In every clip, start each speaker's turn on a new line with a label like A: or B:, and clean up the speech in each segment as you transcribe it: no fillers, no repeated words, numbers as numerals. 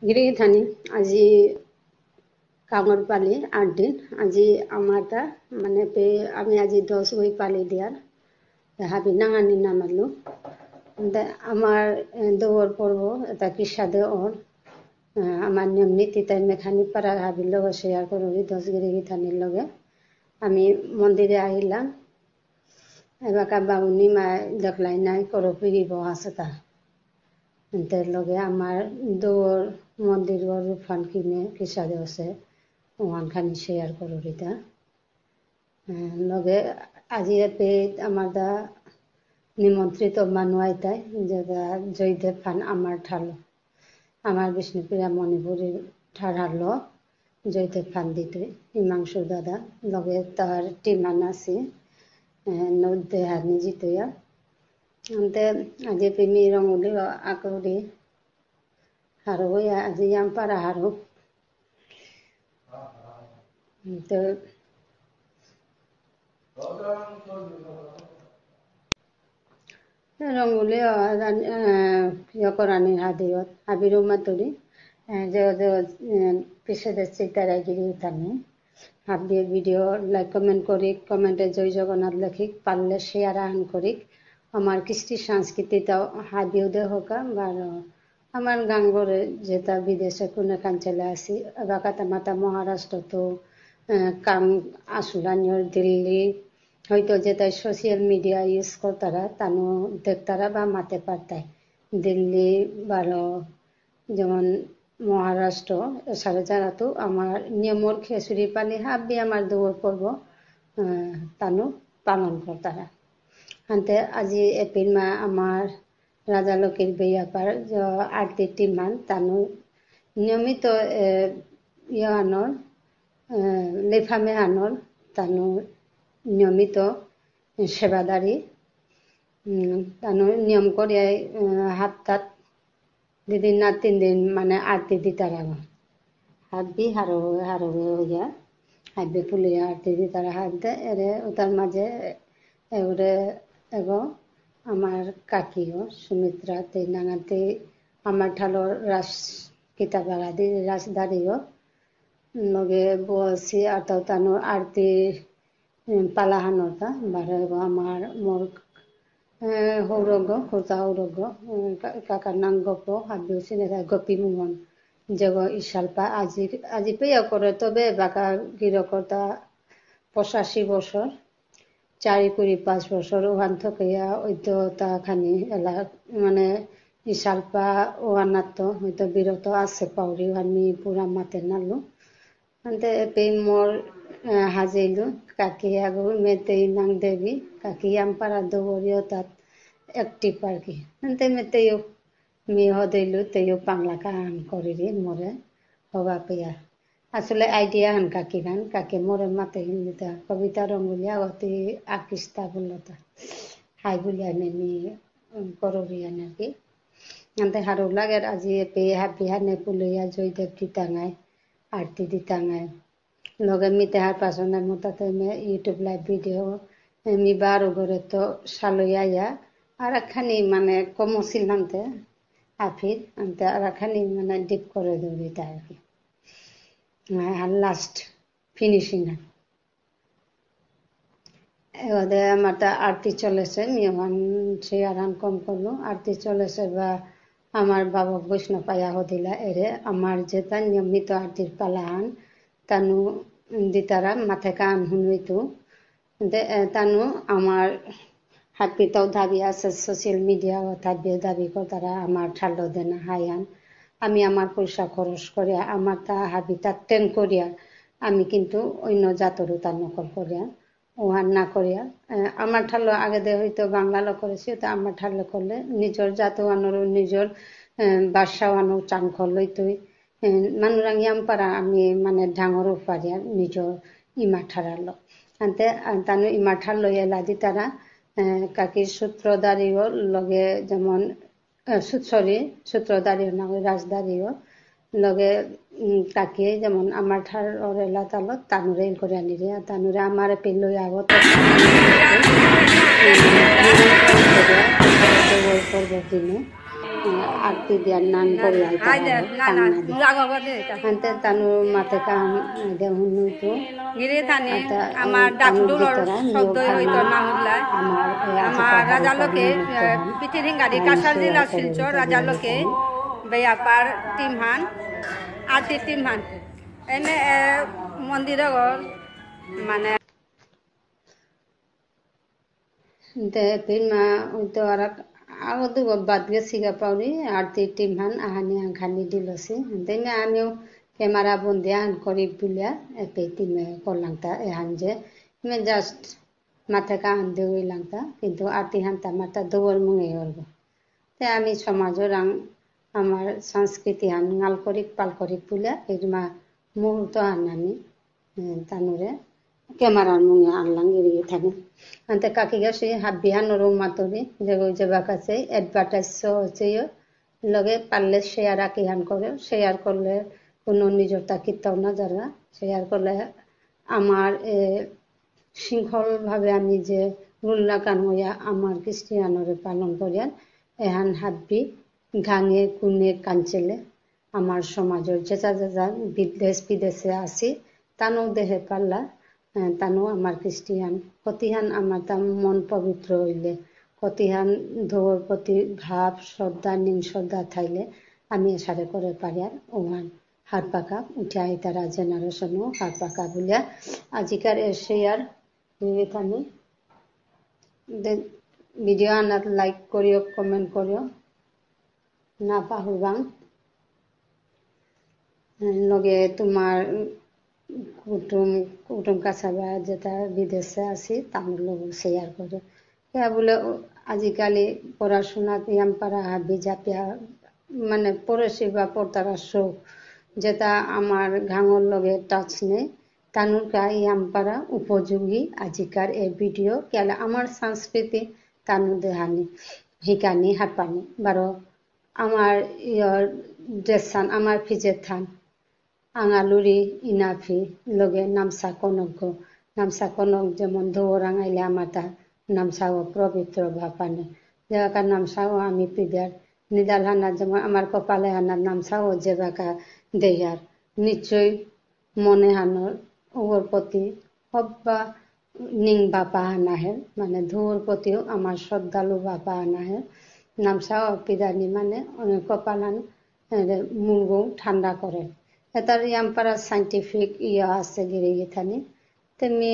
A: গিরিথানি আজি কামর পালি 8 দিন আজি আমারটা মানে আমি আজি 10 বই পালি দিয়ার হাবি নাঙানি নামালো আমার দৌড় পর্ব এটা কি সাদে ওর আমার নিয়ম নীতি তাই মেখানি পাড়া হাবির লগে শেয়ার করবি 10 গিরিথানির লগে আমি মন্দিরে আহিলাম এবার বাবুনি মা দেখলাই নাই করো ফিরিব আছে তা লগে আমার দৌড় মন্দির রূপফান কিনে কিসাদে আছে ওখানখানি শেয়ার করো রিতা লগে আজি আমার দা নিমন্ত্রিত মানুষ আইতাই যে জয়দেব ফান আমার ঠালো আমার বিষ্ণুপ্রিয়া মণিপুরীর ঠাড়ালো জয়দেব ফান দিতে হিমাংশু দাদা লগে তার টিমান আছে নদে হানি জিতয়া अंते আজি প্রেমী রঙলি আকরি হারো আজি আম পারা হারো তো রঙলি করানি হাদিয়ত হাবিরু মাতুরি যে পিছে দেখছি তারা গিরি থানে হাবি ভিডিও লাইক কমেন্ট করি কমেন্টে জয় জগন্নাথ লেখিক পারলে শেয়ার আন করি আমার কৃষ্টি সংস্কৃতিটাও হাবিও দে হোকা বা আমার গাঙ্গরে যেটা বিদেশে কোনে কাঞ্চলে আসি এবাকাতা মাতা মহারাষ্ট্র তো কাম আসুলানিয়র দিল্লি হয়তো যেটা সোশ্যাল মিডিয়া ইউজ করতারা তানো দেখতারা বা মাতে পারতায় দিল্লি বা যেমন মহারাষ্ট্র এছাড়া যারা তো আমার নিয়মর খেসুরি পানি হাবি আমার দৌড় পর্ব তানো পালন করতারা আনতে আজি এপ্রিল মা আমার রাজা লোকের বেয়াপার আরতি টিমান তানো নিয়মিত আনর লেফামে আনর তানো নিয়মিত সেবাদারি তানো নিয়ম করিয়া হাত দুদিন না 3 দিন মানে আরতি দিতারা হাবি হারো হারো হইয়া হাবি ফুলিয়া আরতি দিতারা হাত দে এরে ওটার মাঝে এবারে এগো আমার কাকিও সুমিত্রা তে নাঙাতে আমার ঠালো রাস কিতাবাগা দি রাসদারিও লগে বসি আতাও তানো আরতি পালাহানতা বারে আমার মোর হৌরগ হোতা হৌরগ কাকার নাম গপ হাবি চিনে গোপী মোহন যেগ ইশালপা আজি পেয়া করে তবে বাঁকা গিরকতা 85 বছর 4-5 বছর ওখান থেকে হয়তো তা খানি এলা মানে ইশালপা ওয়ানাত হয়তো বিরত আছে পাউরি আমি পুরা মাতে নালো আনতে পে মোর হাজাইলো কাকি আগো মেতেই নাং দেবী কাকি আমপারা দৌড়িও তাত একটিভ আর কি আনতে মেতেও মেয়ে হদেইলো তেও পাংলা কান করি মরে হবা পেয়া আসলে আইডিয়া হান কাকি গান কাকে মোরে মাতে হিন্দিতা কবিতা রঙ্গুলিয়া অতি আকিস্তা বলতা হাই বলিয়া নেনি করবিয়া নাকি আনতে হারো লাগে আজি পে হাবি হানে পুলিয়া জয়দেব দিতাঙাই আরতি দিতাঙাই লগে মিতে হার পাছনে মোটাতে ইউটিউব লাইভ ভিডিও মি বারো ঘরে তো সালইয়া আর একখানি মানে কমছিল আনতে আফির আনতে আর একখানি মানে ডিপ করে দৌড়িতা আর কি লাস্ট ফিনিশিং এবারে আমার আরতি চলেছে নিয়মান সে আরাম কম করলো আরতি চলেছে বা আমার বাবা বৈষ্ণব পায়া হদিলা এরে আমার যেটা নিয়মিত আরতির পালাহান তানু দিতারা মাথায় কান হুনইতো তানু আমার হাপিতাও দাবি আছে সোশ্যাল মিডিয়া দাবি করতারা আমার ঠালো দেনা হাইয়ান আমি আমার পয়সা খরচ করিয়া আমার তা হাবিতা টেন করিয়া আমি কিন্তু অন্য জাতরও তার নকল করিয়া ওহান না করিয়া আমার ঠালো আগে দে হয়তো বাংলা করেছি তো আমার ঠালো করলে নিজের জাত আনোর নিজের বাসা আনো চান করলই তুই মানুরাঙি পারা আমি মানে ডাঙরও পারিয়া নিজের ইমা ঠারালো আনতে তানু ইমা ঠালো এলা দি তারা কাকির সূত্রধারীও লগে যেমন সূত্রধারীও না রাজদারিও লগে কাকিয়ে যেমন আমার ঠার এলা তালত তানুরে করে আনিরে তানুরে আমার পেলই আগত পর্ব দিনে আরতি দিয়ার নাম করি আনতে তানু মাতে কাম হুনু তো
B: গিরে থানে আমার ডাকডুলোর শব্দ হইতো মাহুল্লা আমার রাজালোকে পিঠিরিং গাড়ি কাঁসার জেলা শিলচর রাজালোকে বেয়াপার টিমহান আরতি টিমহান এনে মন্দির মানে
A: পিমা তো আর আগত বাদ গেছি গা পাউরি আরতি টিমহান আহানি আখানি দিলছি তেমনি আমিও ক্যামেরা বন্দি আন করি বুলিয়া এপে টিমে করলাংতা এহান যে জাস্ট মাথা কাহান দেওয়াই লাংতা কিন্তু আরতি হানতা মাথা দৌড় মুঙে হইব তে আমি সমাজের আমার সংস্কৃতি হান গাল করি পাল করি বুলিয়া এরমা মুহূর্ত হান আমি তানুরে ক্যামেরার মুঙে আনলাম এড়িয়ে থাকে আনতে কাকি গেছে হাবিহানোর মাতরি যে ওই যে বাকাছে অ্যাডভার্টাইজ হচ্ছে লগে পারলে শেয়ার আকিহান করে শেয়ার করলে কোনো নিজের তাকিতাও না যারা শেয়ার করলে আমার শৃঙ্খলভাবে আমি যে রুল্লা কান হইয়া আমার খ্রিস্টিয়ানরে পালন করিয়ান এহান হাব্বি ঘাঙে কুনে কাঞ্চেলে আমার সমাজের যেটা যেটা বিদেশে আছি তানো দেহে পাল্লা তানো আমার খ্রিস্টিয়ান কতিহান আমার তা মন পবিত্র হইলে কতিহান ধোর প্রতি ভাব শ্রদ্ধা নিম শ্রদ্ধা থাইলে আমি এসারে করে পারি আর ওহান হাত পাকা উঠে তারা জেনারেশনও হাত পাকা বলিয়া আজিকার এসে আর আমি ভিডিও আনার লাইক করিও কমেন্ট করিও না পাহরবাং লগে তোমার কুটুম কাছাবা যেটা বিদেশে আছি তার লোক শেয়ার করে বলে আজিকালি পড়াশোনা ইয়াম পারা হাবি জাপিয়া মানে পড়েছি বা পড়তারা শোক যেটা আমার ঘাঙর লগে টাচ নেই তানুকা ইয়াম পারা উপযোগী আজিকার এই ভিডিও কেলে আমার সংস্কৃতি তানু দেহানি হিকানি হাঁপানি বারো আমার ড্রেসান আমার ফিজে থান আঙালুরি ইনাফি লগে নামসা কনক যেমন দৌড় আঙাইলে আমার তা নামসাও পবিত্র ভাপানে যেবাকা নামসাও আমি পিদার নিদাল হানা যেমন আমার কপালে হানার নামসাও যেবাকা দেয়ার নিশ্চয় মনে হানোর ওর প্রতি হব্বা নিং বাপা হানাহের মানে ধুয়োর প্রতিও আমার শ্রদ্ধালু বাপা হানাহের নামসাও পিদানি মানে কপালান মুরগো ঠান্ডা করে এটার ইয়াম্পারা সাইন্টিফিক আছে গিরে গেথানি তেমনি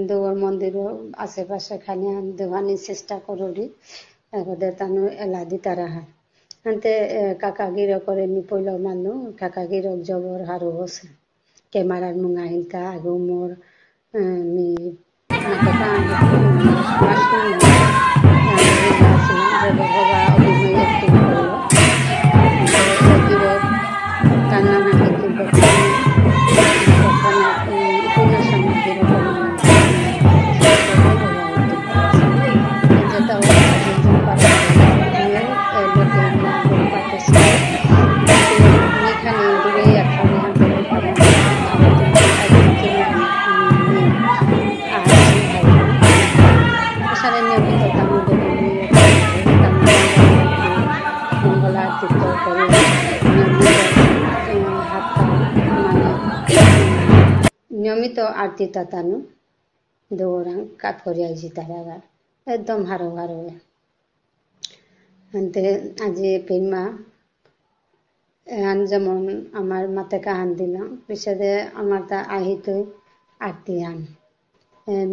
A: দেওয়ার মন্দিরও আশেপাশে খানি দেওয়ানি চেষ্টা করি এগোদের তানো এলা দি তারা হার আনতে কাকা গির করে নি পইল মানু কাকা গিরক জবর হারো বসে ক্যামেরার মুঙা হিলকা আগু মোর নি নিয়মিত আরতি তাতানো দৌড়াং কাট করিয়া জিতার একদম হারো আনতে আজি পেমা যেমন আমার মাতে কাহান দিলাম পিছনে আমার তা আহিত আরতি আন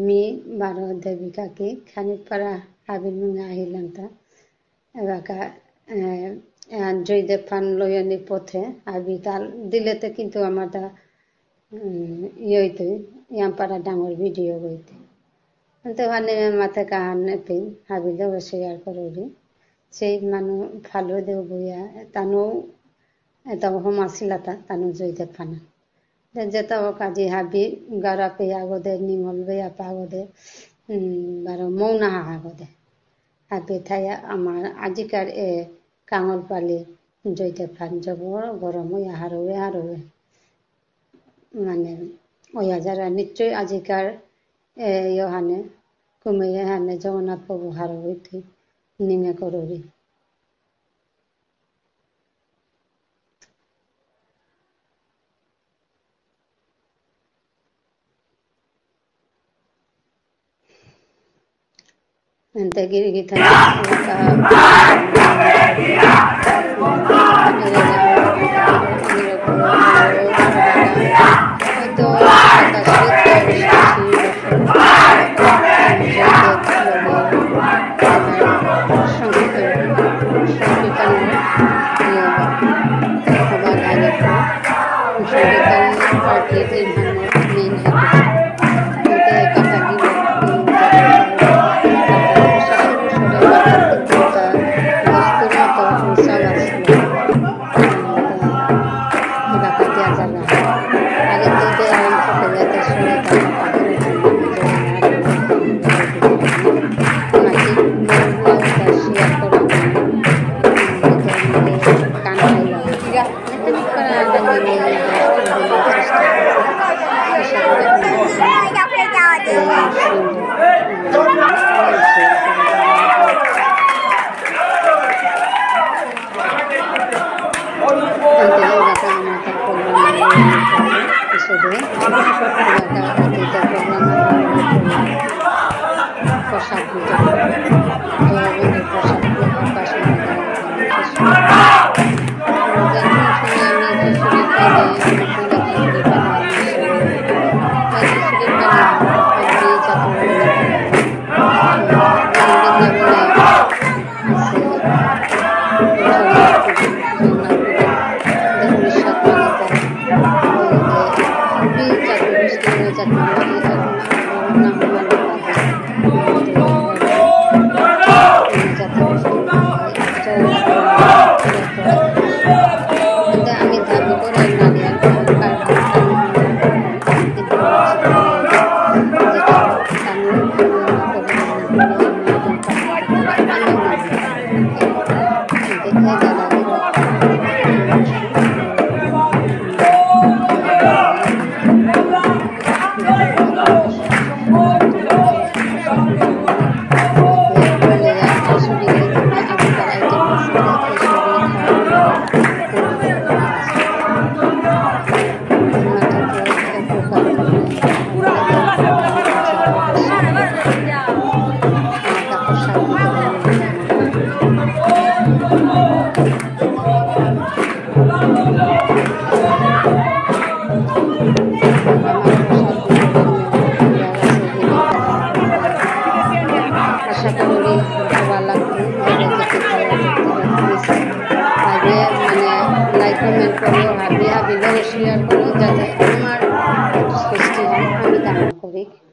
A: মি 12 দেবিকাকে খানিক পারা হাবির মুঙে আহিলাম তা এবাকা জয়দেব ফান লয়নি পথে হাবি তাল দিলেতে কিন্তু আমার তা ইয়েতে ইয়াম্পারা ডাঙর ভিডিও বইতে তো ওখানে মাথা কাহান নেপে হাবিলেও শেয়ার করি সেই মানুষ ভালো দেও বইয়া তানো এটা হোম আসিলাতা তানো জয়দেব ফানা যেটাও কাজে হাবি গারা পে আগদে নিমল বেয়া পাগদে বারো মৌনা আগদে হাবি থাইয়া আমার আজিকার কাঙল পালি জয়দেব ফান জবর গরম হইয়া হারোয়ে মানে ওয়া যারা নিশ্চয় আজিকার ইহানে কুমে হানে জগন্নাথ প্রভু হার হইতে নিমে করি Nanti kita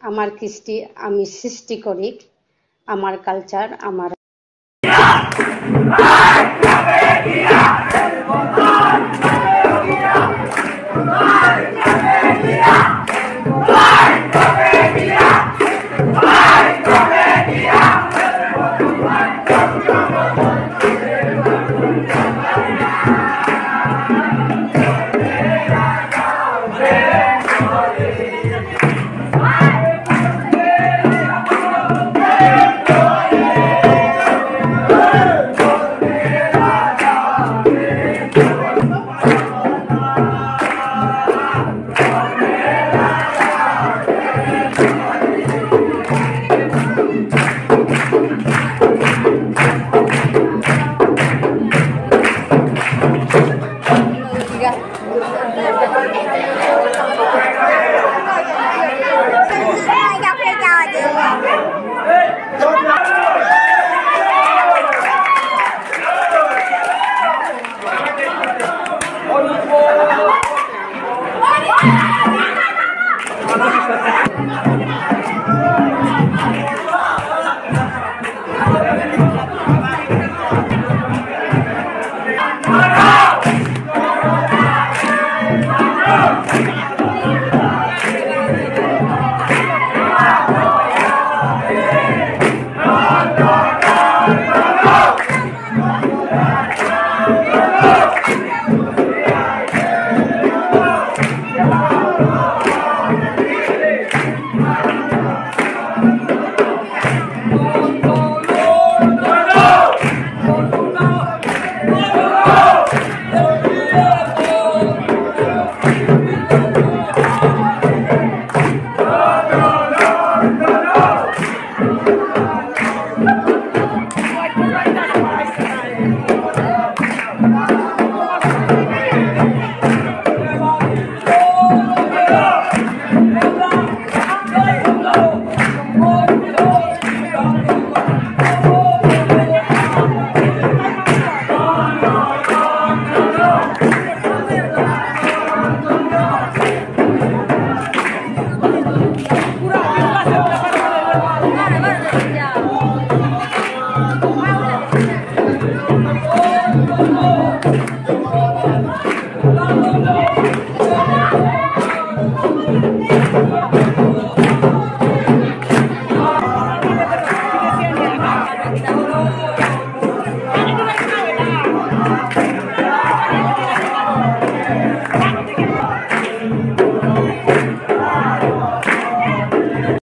A: আমার কৃষ্টি আমি সৃষ্টি করি, আমার কালচার আমার
B: Ya,